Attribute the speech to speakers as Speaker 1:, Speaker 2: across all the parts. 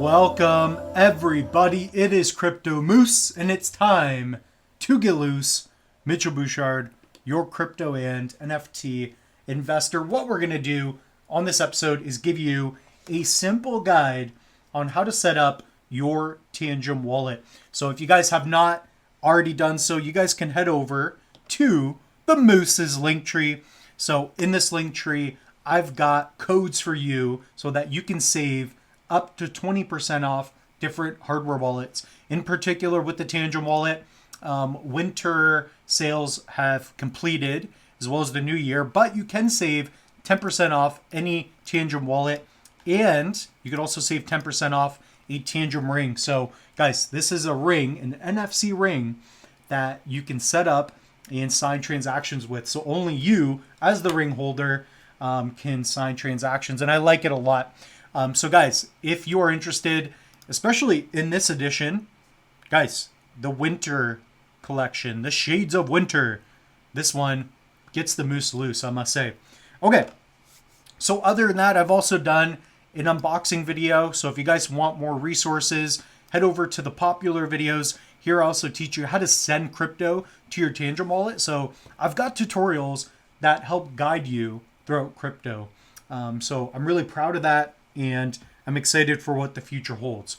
Speaker 1: Welcome everybody, it is Crypto Moose and it's time to get loose. Mitchell Bouchard, your crypto and NFT investor. What we're going to do on this episode is give you a simple guide on how to set up your Tangem wallet. So if you guys have not already done so, you guys can head over to the Moose's link tree. So in this link tree, I've got codes for you so that you can save up to 20% off different hardware wallets. In particular with the Tangem wallet, winter sales have completed as well as the new year, but you can save 10% off any Tangem wallet, and you can also save 10% off a Tangem ring. So guys, this is a ring, an NFC ring that you can set up and sign transactions with. So only you as the ring holder can sign transactions, and I like it a lot. So guys, if you are interested, especially in this edition, guys, the winter collection, the shades of winter, this one gets the moose loose, I must say. Okay, so other than that, I've also done an unboxing video. So if you guys want more resources, head over to the popular videos. Here I also teach you how to send crypto to your Tangem wallet. So I've got tutorials that help guide you throughout crypto. So I'm really proud of that, and I'm excited for what the future holds.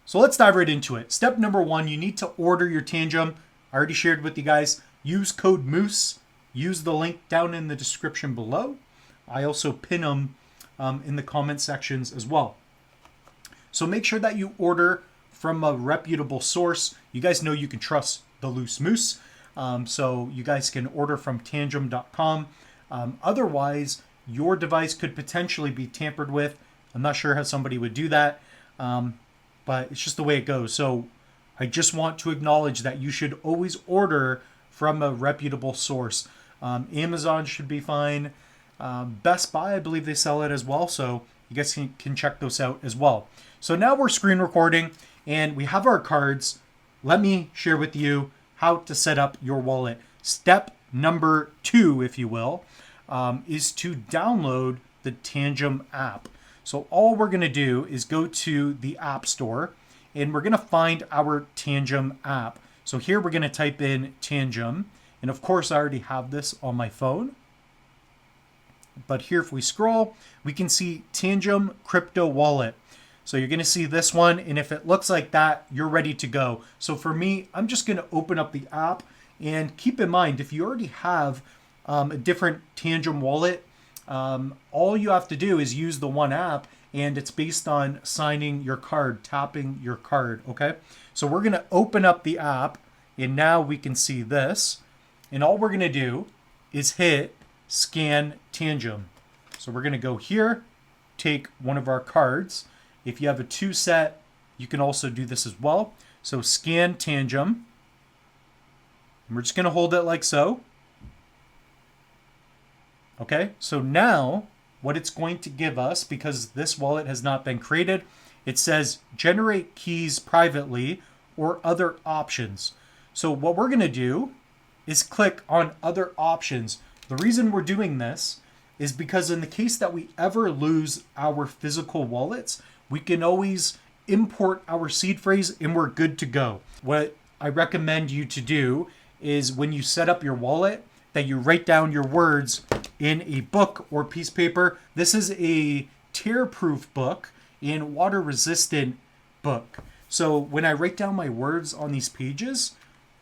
Speaker 1: So let's dive right into it. Step number one, you need to order your Tangem. I already shared with you guys, use code MOOSE. Use the link down in the description below. I also pin them in the comment sections as well. So make sure that you order from a reputable source. You guys know you can trust the Loose Moose. So you guys can order from tangem.com. Otherwise, your device could potentially be tampered with. I'm not sure how somebody would do that, but it's just the way it goes. So I just want to acknowledge that you should always order from a reputable source. Amazon should be fine. Best Buy, I believe they sell it as well. So you guys can check those out as well. So now we're screen recording and we have our cards. Let me share with you how to set up your wallet. Step number 2, if you will, is to download the Tangem app. So all we're going to do is go to the App Store and we're going to find our Tangem app. So here we're going to type in Tangem. And of course, I already have this on my phone. But here, if we scroll, we can see Tangem Crypto Wallet. So you're going to see this one. And if it looks like that, you're ready to go. So for me, I'm just going to open up the app. And keep in mind, if you already have a different Tangem wallet, all you have to do is use the one app, and it's based on signing your card, tapping your card, okay? So we're going to open up the app, and now we can see this. And all we're going to do is hit Scan Tangem. So we're going to go here, take one of our cards. If you have a 2 set, you can also do this as well. So Scan Tangem. And we're just going to hold it like so. Okay, so now what it's going to give us, because this wallet has not been created, it says generate keys privately or other options. So what we're going to do is click on other options. The reason we're doing this is because in the case that we ever lose our physical wallets, we can always import our seed phrase and we're good to go. What I recommend you to do is when you set up your wallet, that you write down your words in a book or piece of paper. This is a tear-proof book and water-resistant book. So when I write down my words on these pages,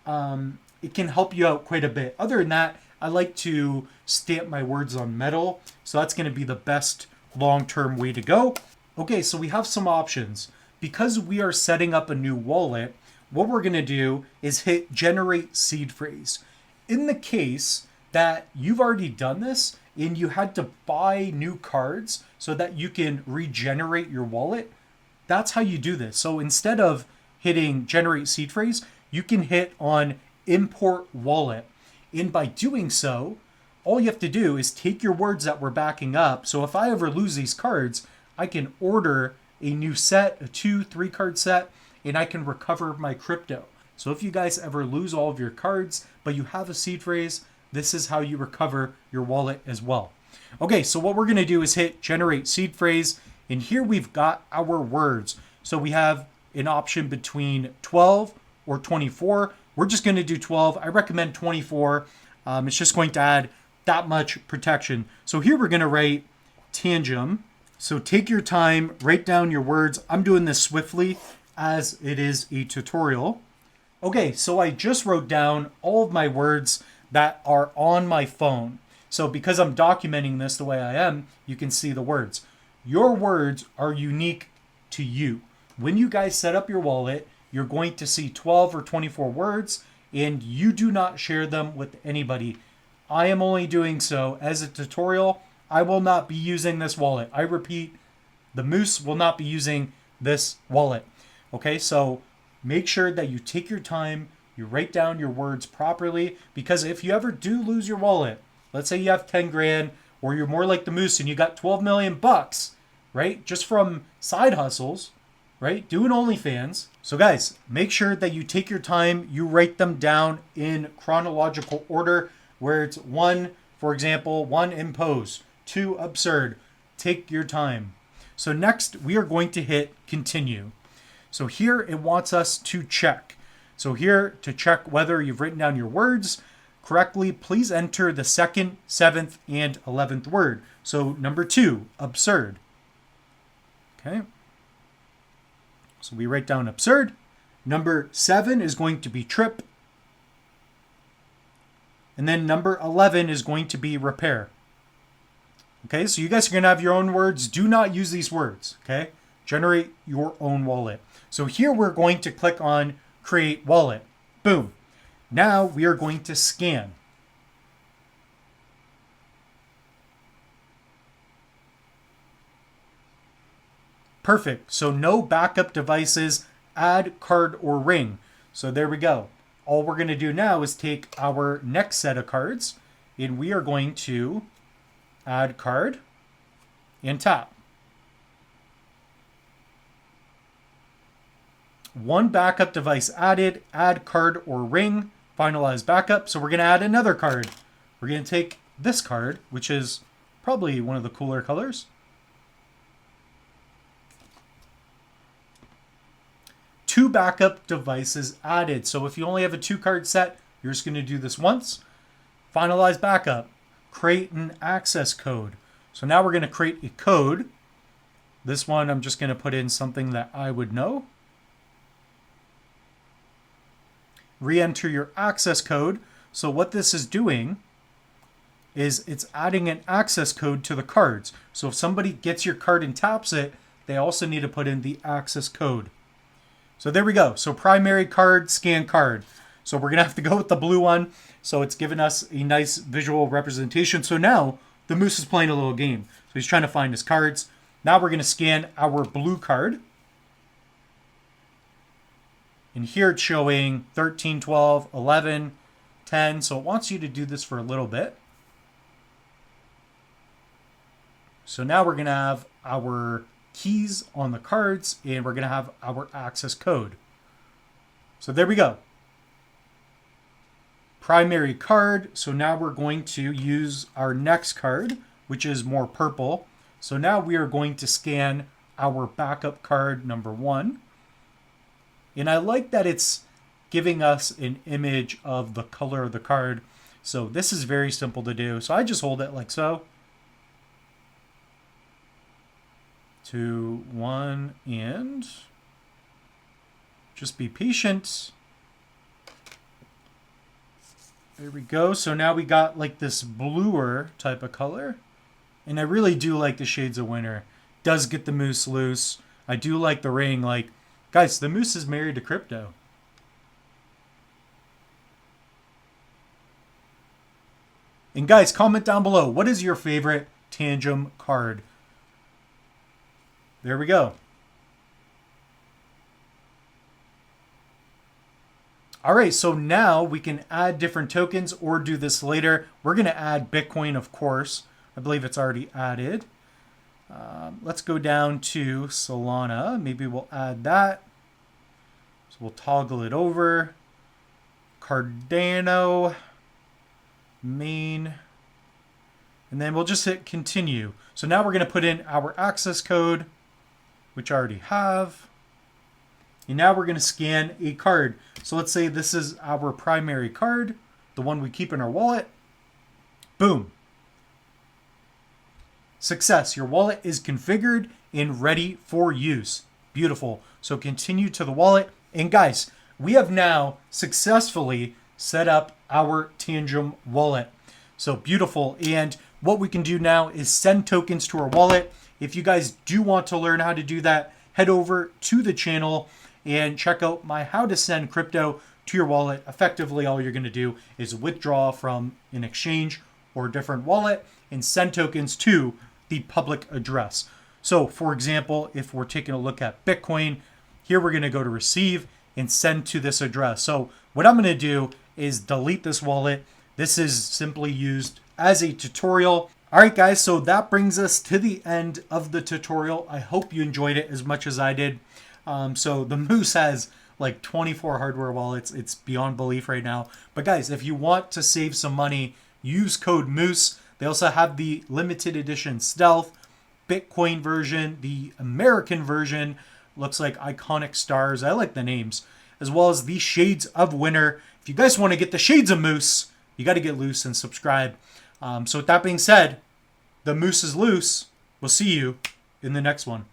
Speaker 1: it can help you out quite a bit. Other than that, I like to stamp my words on metal. So that's going to be the best long-term way to go. Okay, so we have some options. Because we are setting up a new wallet, what we're going to do is hit Generate Seed Phrase. In the case that you've already done this and you had to buy new cards so that you can regenerate your wallet, that's how you do this. So instead of hitting Generate Seed Phrase, you can hit on Import Wallet. And by doing so, all you have to do is take your words that we're backing up. So if I ever lose these cards, I can order a new set, a 2-3 card set, and I can recover my crypto. So if you guys ever lose all of your cards, but you have a seed phrase, this is how you recover your wallet as well. Okay, so what we're going to do is hit Generate Seed Phrase, and here we've got our words. So we have an option between 12 or 24. We're just going to do 12. I recommend 24. It's just going to add that much protection. So here we're going to write Tangem. So take your time, write down your words. I'm doing this swiftly as it is a tutorial. Okay, so I just wrote down all of my words that are on my phone. So because I'm documenting this the way I am, you can see the words. Your words are unique to you. When you guys set up your wallet, you're going to see 12 or 24 words, and you do not share them with anybody. I am only doing so as a tutorial. I will not be using this wallet. I repeat, the Moose will not be using this wallet. Okay, so make sure that you take your time, you write down your words properly, because if you ever do lose your wallet, let's say you have 10 grand, or you're more like the Moose and you got 12 million bucks, right? Just from side hustles, right? Doing OnlyFans. So guys, make sure that you take your time, you write them down in chronological order, where it's 1, for example, 1 impose, 2 absurd. Take your time. So next we are going to hit continue. So here it wants us to check. So here to check whether you've written down your words correctly, please enter the 2nd, 7th, and 11th word. So number 2, absurd. Okay. So we write down absurd. Number 7 is going to be trip. And then number 11 is going to be repair. Okay, so you guys are going to have your own words. Do not use these words, okay? Generate your own wallet. So here we're going to click on create wallet. Boom. Now we are going to scan. Perfect. So no backup devices, add card or ring. So there we go. All we're going to do now is take our next set of cards and we are going to add card and tap. One backup device added, add card or ring, finalize backup. So we're going to add another card. We're going to take this card, which is probably one of the cooler colors. Two backup devices added. So if you only have a 2-card set, you're just going to do this once. Finalize backup. Create an access code. So now we're going to create a code. This one I'm just going to put in something that I would know. Re-enter your access code. So what this is doing is it's adding an access code to the cards. So if somebody gets your card and taps it, they also need to put in the access code. So there we go. So primary card, scan card. So we're going to have to go with the blue one. So it's given us a nice visual representation. So now the Moose is playing a little game. So he's trying to find his cards. Now we're going to scan our blue card. And here it's showing 13, 12, 11, 10. So it wants you to do this for a little bit. So now we're going to have our keys on the cards and we're going to have our access code. So there we go. Primary card. So now we're going to use our next card, which is more purple. So now we are going to scan our backup card number 1. And I like that it's giving us an image of the color of the card. So this is very simple to do. So I just hold it like so. 2, 1, and just be patient. There we go. So now we got like this bluer type of color. And I really do like the shades of winter. Does get the Moose loose. I do like the ring. Like, guys, the Moose is married to crypto. And guys, comment down below. What is your favorite Tangem card? There we go. All right, so now we can add different tokens or do this later. We're going to add Bitcoin, of course. I believe it's already added. Let's go down to Solana. Maybe we'll add that. So we'll toggle it over. Cardano, main, and then we'll just hit continue. So now we're going to put in our access code, which I already have. And now we're going to scan a card. So let's say this is our primary card, the one we keep in our wallet. Boom. Success. Your wallet is configured and ready for use. Beautiful. So continue to the wallet. And guys, we have now successfully set up our Tangem wallet. So beautiful. And what we can do now is send tokens to our wallet. If you guys do want to learn how to do that, head over to the channel and check out my how to send crypto to your wallet. Effectively, all you're going to do is withdraw from an exchange or a different wallet and send tokens to the public address. So for example, if we're taking a look at Bitcoin, here we're going to go to receive and send to this address. So what I'm going to do is delete this wallet. This is simply used as a tutorial. All right, guys, so that brings us to the end of the tutorial. I hope you enjoyed it as much as I did. So the Moose has like 24 hardware wallets. It's beyond belief right now. But guys, if you want to save some money, use code Moose. They also have the limited edition Stealth, Bitcoin version, the American version. Looks like iconic stars. I like the names. As well as the Shades of Winter. If you guys want to get the Shades of Moose, you got to get loose and subscribe. So with that being said, the Moose is loose. We'll see you in the next one.